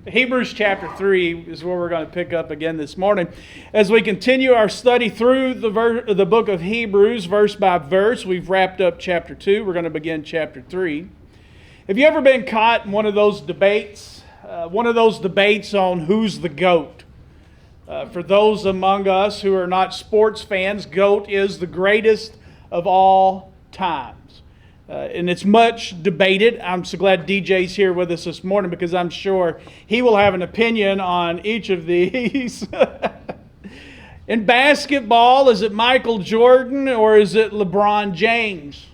Hebrews chapter 3 is where we're going to pick up again this morning. As we continue our study through the book of Hebrews, verse by verse, we've wrapped up chapter 2. We're going to begin chapter 3. Have you ever been caught in one of those debates? On who's the GOAT? For those among us who are not sports fans, GOAT is the greatest of all times. And it's much debated. I'm so glad DJ's here with us this morning because I'm sure he will have an opinion on each of these. In basketball, is it Michael Jordan or is it LeBron James?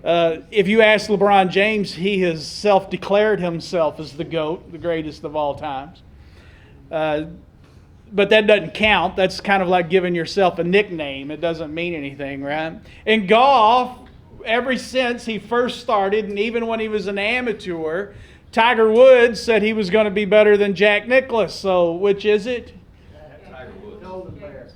If you ask LeBron James, he has self-declared himself as the GOAT, the greatest of all times. But that doesn't count. That's kind of like giving yourself a nickname. It doesn't mean anything, right? In golf, ever since he first started, and even when he was an amateur, Tiger Woods said he was going to be better than Jack Nicklaus. So, which is it? Tiger Woods. Golden Bear.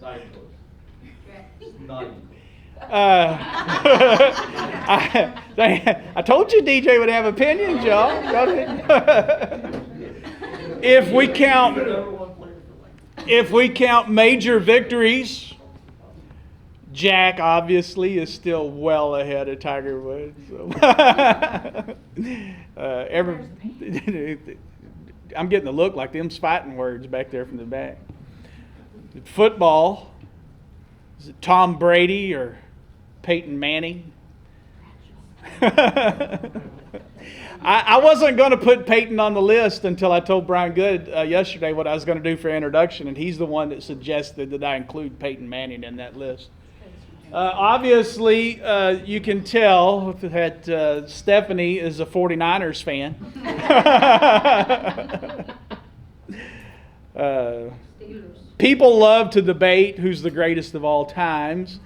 I told you DJ would have opinions, y'all. If we count major victories, Jack obviously is still well ahead of Tiger Woods. So. I'm getting the look like them's fighting words back there from the back. Football, is it Tom Brady or Peyton Manning? I wasn't going to put Peyton on the list until I told Brian Good yesterday what I was going to do for introduction, and he's the one that suggested that I include Peyton Manning in that list. Obviously, you can tell that Stephanie is a 49ers fan. People love to debate who's the greatest of all times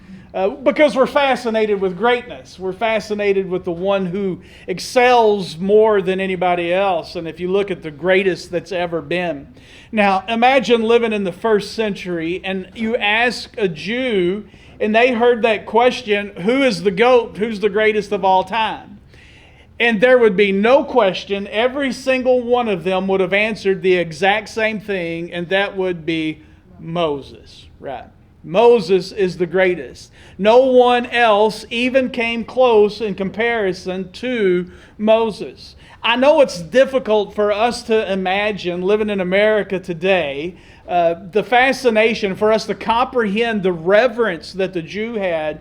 because we're fascinated with greatness. We're fascinated with the one who excels more than anybody else. And if you look at the greatest that's ever been. Now, imagine living in the first century and you ask a Jew and they heard that question, who is the GOAT? Who's the greatest of all time? And there would be no question. Every single one of them would have answered the exact same thing, and that would be Moses. Right. Moses is the greatest. No one else even came close in comparison to Moses. I know it's difficult for us to imagine living in America today, the fascination for us to comprehend the reverence that the Jew had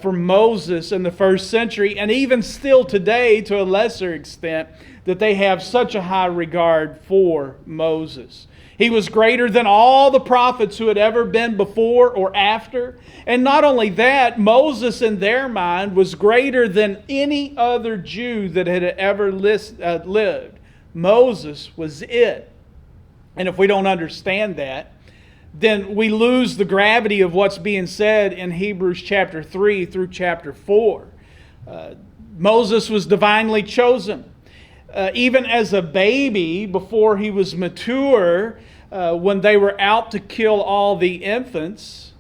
for Moses in the first century, and even still today to a lesser extent, that they have such a high regard for Moses. He was greater than all the prophets who had ever been before or after. And not only that, Moses in their mind was greater than any other Jew that had ever lived. Moses was it. And if we don't understand that, then we lose the gravity of what's being said in Hebrews chapter 3 through chapter 4. Moses was divinely chosen. Even as a baby, before he was mature, when they were out to kill all the infants,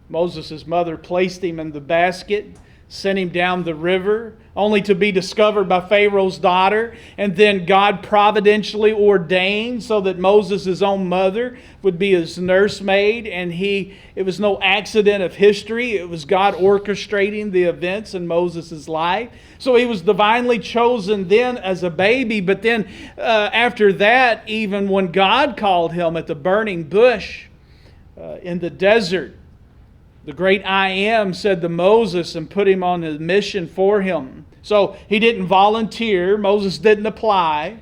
Moses' mother placed him in the basket, sent him down the river, only to be discovered by Pharaoh's daughter. And then God providentially ordained so that Moses' own mother would be his nursemaid. And it was no accident of history. It was God orchestrating the events in Moses' life. So he was divinely chosen then as a baby. But then after that, even when God called him at the burning bush in the desert, the great I Am said to Moses and put him on a mission for him. So he didn't volunteer. Moses didn't apply.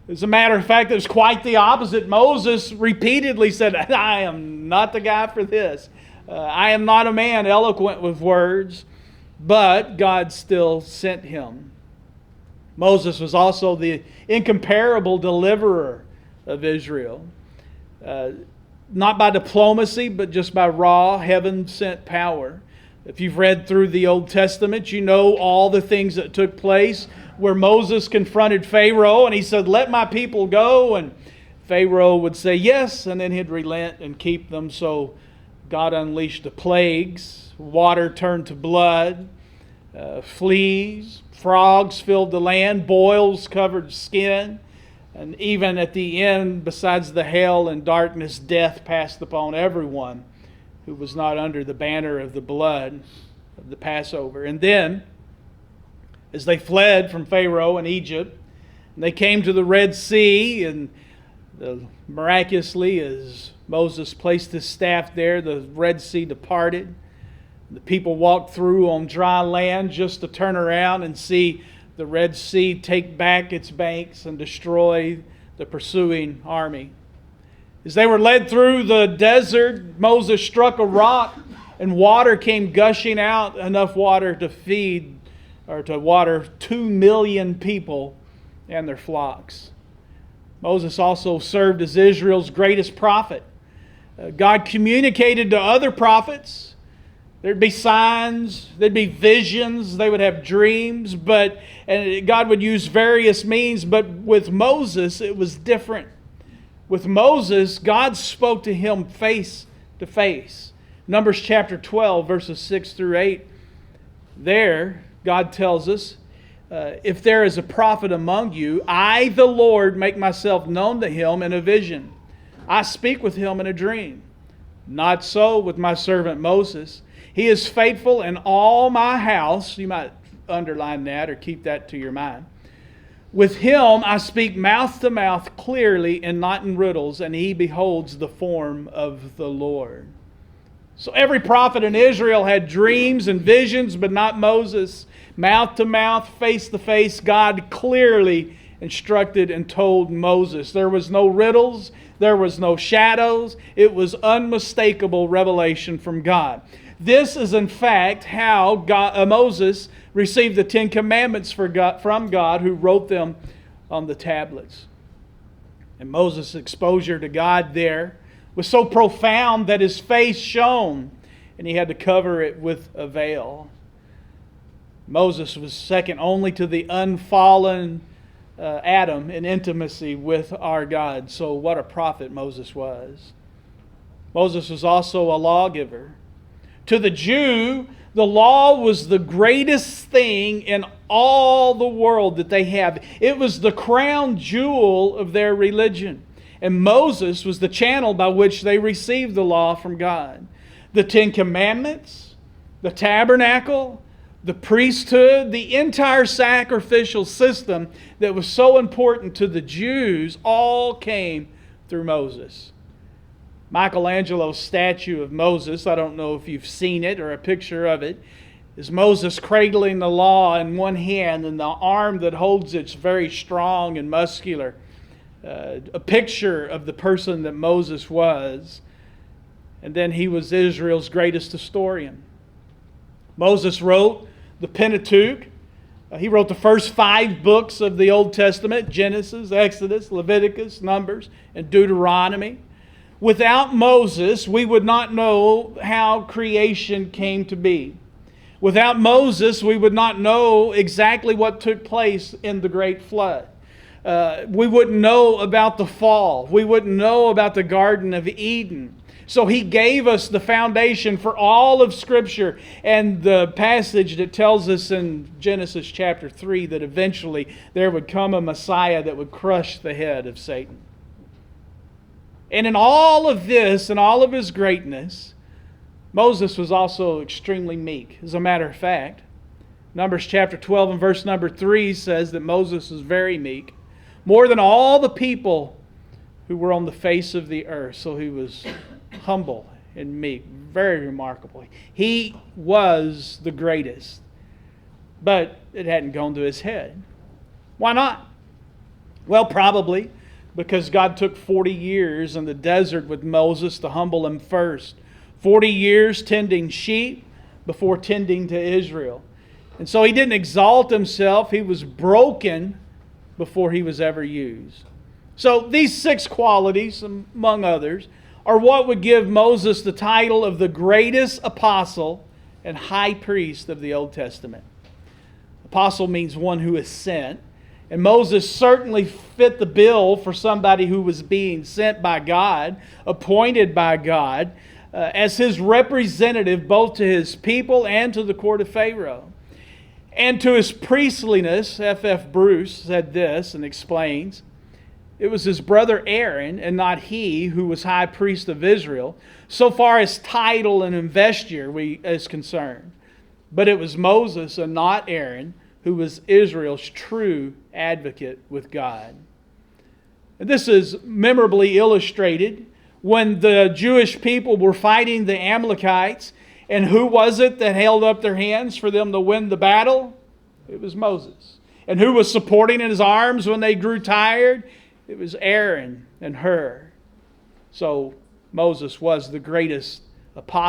As a matter of fact, it was quite the opposite. Moses repeatedly said, I am not the guy for this. I am not a man eloquent with words. But God still sent him. Moses was also the incomparable deliverer of Israel. Not by diplomacy, but just by raw heaven-sent power. If you've read through the Old Testament, you know all the things that took place where Moses confronted Pharaoh and he said, let my people go. And Pharaoh would say yes, and then he'd relent and keep them. So God unleashed the plagues. Water turned to blood. Fleas, frogs filled the land. Boils covered skin. And even at the end, besides the hail and darkness, death passed upon everyone who was not under the banner of the blood of the Passover. And then, as they fled from Pharaoh and Egypt, and they came to the Red Sea, and miraculously, as Moses placed his staff there, the Red Sea departed. The people walked through on dry land just to turn around and see the Red Sea take back its banks and destroy the pursuing army. As they were led through the desert, Moses struck a rock and water came gushing out, enough water to feed or to water 2 million people and their flocks. Moses also served as Israel's greatest prophet. God communicated to other prophets. There'd be signs, there'd be visions, they would have dreams, and God would use various means, but with Moses it was different. With Moses, God spoke to him face to face. Numbers chapter 12, verses 6 through 8. There, God tells us, if there is a prophet among you, I, the Lord, make myself known to him in a vision. I speak with him in a dream. Not so with my servant Moses. He is faithful in all my house. You might underline that or keep that to your mind. With him I speak mouth to mouth clearly and not in riddles, and he beholds the form of the Lord. So every prophet in Israel had dreams and visions, but not Moses. Mouth to mouth, face to face, God clearly instructed and told Moses. There was no riddles, there was no shadows. It was unmistakable revelation from God. This is in fact how Moses received the 10 Commandments from God, who wrote them on the tablets. And Moses' exposure to God there was so profound that his face shone and he had to cover it with a veil. Moses was second only to the unfallen Adam in intimacy with our God. So what a prophet Moses was. Moses was also a lawgiver. To the Jew, the law was the greatest thing in all the world that they have. It was the crown jewel of their religion. And Moses was the channel by which they received the law from God. The 10 Commandments, the tabernacle, the priesthood, the entire sacrificial system that was so important to the Jews all came through Moses. Michelangelo's statue of Moses, I don't know if you've seen it or a picture of it, is Moses cradling the law in one hand and the arm that holds it's very strong and muscular. A picture of the person that Moses was. And then he was Israel's greatest historian. Moses wrote the Pentateuch. He wrote the first 5 books of the Old Testament: Genesis, Exodus, Leviticus, Numbers, and Deuteronomy. Without Moses, we would not know how creation came to be. Without Moses, we would not know exactly what took place in the great flood. We wouldn't know about the fall. We wouldn't know about the Garden of Eden. So he gave us the foundation for all of Scripture, and the passage that tells us in Genesis chapter 3 that eventually there would come a Messiah that would crush the head of Satan. And in all of this and all of his greatness, Moses was also extremely meek. As a matter of fact, Numbers chapter 12 and verse number 3 says that Moses was very meek, more than all the people who were on the face of the earth. So he was humble and meek. Very remarkable. He was the greatest. But it hadn't gone to his head. Why not? Well, probably because God took 40 years in the desert with Moses to humble him first. 40 years tending sheep before tending to Israel. And so he didn't exalt himself. He was broken before he was ever used. So these 6 qualities, among others, are what would give Moses the title of the greatest apostle and high priest of the Old Testament. Apostle means one who is sent. And Moses certainly fit the bill for somebody who was being sent by God, appointed by God, as his representative both to his people and to the court of Pharaoh. And to his priestliness, F.F. Bruce said this and explains, It was his brother Aaron, and not he, who was high priest of Israel, so far as title and investure is concerned. But it was Moses and not Aaron who was Israel's true advocate with God. And this is memorably illustrated when the Jewish people were fighting the Amalekites. And who was it that held up their hands for them to win the battle? It was Moses. And who was supporting in his arms when they grew tired? It was Aaron and Hur. So Moses was the greatest apostle